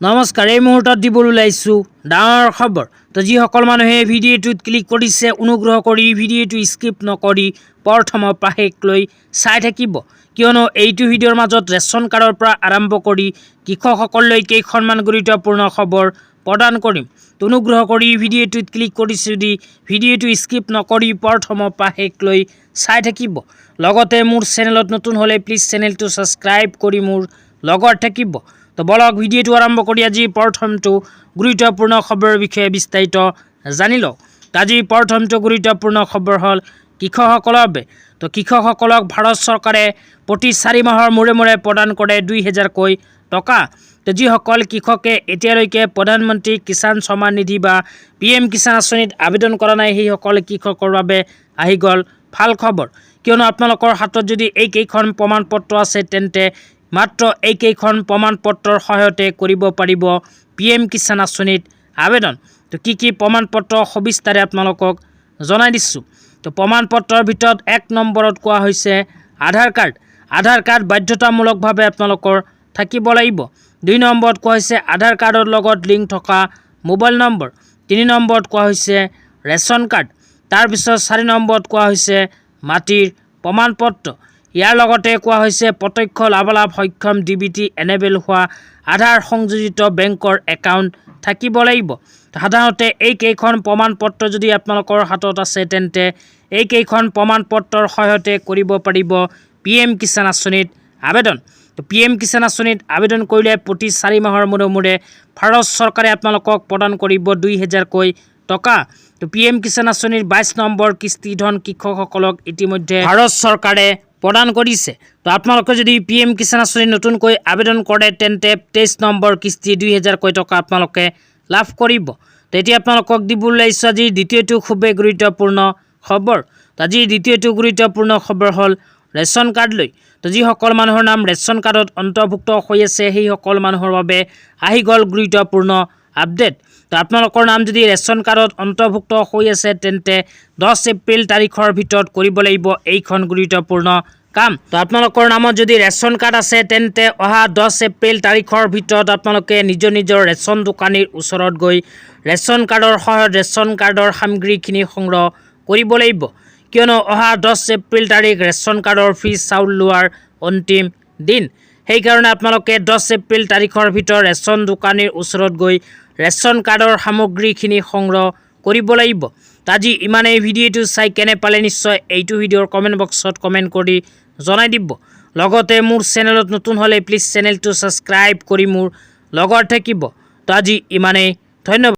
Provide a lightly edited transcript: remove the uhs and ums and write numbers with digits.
নমস্কাৰ, এই মুহূৰ্তত দিবলৈ ওলাইছোঁ ডাঙৰ খবৰ। তো যিসকল মানুহে ভিডিঅ'টোত ক্লিক কৰিছে অনুগ্ৰহ কৰি ভিডিঅ'টো স্কিপ নকৰি প্ৰথমৰ পৰা শেষলৈ চাই থাকিব, কিয়নো এইটো ভিডিঅ'ৰ মাজত ৰেচন কাৰ্ডৰ পৰা আৰম্ভ কৰি কৃষকসকললৈ কেইখনমান গুৰুত্বপূৰ্ণ খবৰ প্ৰদান কৰিম। তো অনুগ্ৰহ কৰি ভিডিঅ'টোত ক্লিক কৰিছে যদি ভিডিঅ'টো স্কিপ নকৰি প্ৰথমৰ পৰা শেষলৈ চাই থাকিব। লগতে মোৰ চেনেলত নতুন হ'লে প্লিজ চেনেলটো ছাবস্ক্ৰাইব কৰি মোৰ লগত থাকিব। তো বলক ভিডিঅ'টো আৰম্ভ কৰি আজি প্ৰথমটো গুৰুত্বপূৰ্ণ খবৰৰ বিষয়ে বিস্তাৰিত জানি লওঁ। আজি প্ৰথমটো গুৰুত্বপূৰ্ণ খবৰ হ'ল কৃষকসকলৰ বাবে। তো কৃষকসকলক ভাৰত চৰকাৰে প্ৰতি 4 মাহৰ মূৰে মূৰে প্ৰদান কৰে 2000কৈ টকা। তো যিসকল কৃষকে এতিয়ালৈকে প্ৰধানমন্ত্ৰী কিষাণ সন্মান নিধি বা PM কিষাণ আঁচনিত আবেদন কৰা নাই, সেইসকল কৃষকৰ বাবে আহি গ'ল ভাল খবৰ, কিয়নো আপোনালোকৰ হাতত যদি এইকেইখন প্ৰমাণ পত্ৰ আছে তেন্তে মাত্ৰ এইকেইখন প্ৰমাণ পত্ৰৰ সহায়তে কৰিব পাৰিব PM কিষাণ আঁচনিত আবেদন। তো কি প্ৰমাণ পত্ৰ সবিস্তাৰে আপোনালোকক জনাই দিছোঁ। তো প্ৰমাণ পত্ৰৰ ভিতৰত 1 নম্বৰত কোৱা হৈছে আধাৰ কাৰ্ড। আধাৰ কাৰ্ড বাধ্যতামূলকভাৱে আপোনালোকৰ থাকিব লাগিব। 2 নম্বৰত কোৱা হৈছে আধাৰ কাৰ্ডৰ লগত লিংক থকা মোবাইল নম্বৰ। 3 নম্বৰত কোৱা হৈছে ৰেচন কাৰ্ড। তাৰপিছত 4 নম্বৰত কোৱা হৈছে মাটিৰ প্ৰমাণ পত্ৰ। ইয়াৰ লগতে কোৱা হৈছে প্ৰত্যক্ষ লাভালাভ সক্ষম DBT এনেবল হোৱা আধাৰ সংযোজিত বেংকৰ একাউণ্ট থাকিব লাগিব। সাধাৰণতে এইকেইখন প্ৰমাণ পত্ৰ যদি আপোনালোকৰ হাতত আছে তেন্তে এইকেইখন প্ৰমাণ পত্ৰৰ সহায়তে কৰিব পাৰিব PM কিষাণ আঁচনিত আবেদন। তো PM কিষাণ আঁচনিত আবেদন কৰিলে প্ৰতি 4 মাহৰ মূৰে মূৰে ভাৰত চৰকাৰে আপোনালোকক প্ৰদান কৰিব 2000কৈ টকা। তো PM কিষাণ আঁচনিৰ 22 নম্বৰ কিস্তি ধন কৃষকসকলক ইতিমধ্যে ভাৰত চৰকাৰে প্ৰদান কৰিছে। তো আপোনালোকে যদি PM কিষাণ আঁচনিত নতুনকৈ আবেদন কৰে তেন্তে 23 নম্বৰ কিস্তি 2000কৈ টকা আপোনালোকে লাভ কৰিব। তো এতিয়া আপোনালোকক দিবলৈ ওলাইছোঁ আজিৰ দ্বিতীয়টো খুবেই গুৰুত্বপূৰ্ণ খবৰ। তো আজিৰ দ্বিতীয়টো গুৰুত্বপূৰ্ণ খবৰ হ'ল ৰেচন কাৰ্ড লৈ। তো যিসকল মানুহৰ নাম ৰেচন কাৰ্ডত অন্তৰ্ভুক্ত হৈ আছে সেইসকল মানুহৰ বাবে আহি গ'ল গুৰুত্বপূৰ্ণ আপডেট। তো আপোনালোকৰ নাম যদি ৰেচন কাৰ্ডত অন্তৰ্ভুক্ত হৈ আছে তেন্তে 10 এপ্ৰিল তাৰিখৰ ভিতৰত কৰিব লাগিব এইখন গুৰুত্বপূৰ্ণ কাম। তো আপোনালোকৰ নামত যদি ৰেচন কাৰ্ড আছে তেন্তে অহা 10 এপ্ৰিল তাৰিখৰ ভিতৰত আপোনালোকে নিজৰ ৰেচন দোকানীৰ ওচৰত গৈ ৰেচন কাৰ্ডৰ সহায়ত ৰেচন কাৰ্ডৰ সামগ্ৰীখিনি সংগ্ৰহ কৰিব লাগিব, কিয়নো অহা 10 এপ্ৰিল তাৰিখ ৰেচন কাৰ্ডৰ ফ্ৰী চাউল লোৱাৰ অন্তিম দিন। সেইকাৰণে আপোনালোকে 10 এপ্ৰিল তাৰিখৰ ভিতৰত ৰেচন দোকানীৰ ওচৰত গৈ ৰেচন কাৰ্ডৰ সামগ্ৰীখিনি সংগ্ৰহ কৰিব লাগিব। আজি ইমানেই। ভিডিঅ'টো চাই কেনে পালে নিশ্চয় এইটো ভিডিঅ'ৰ কমেণ্ট বক্সত কমেণ্ট কৰি জনাই দিব। লগতে মোৰ চেনেলত নতুন হ'লে প্লিজ চেনেলটো ছাবস্ক্ৰাইব কৰি মোৰ লগত থাকিব। তো আজি ইমানেই, ধন্যবাদ।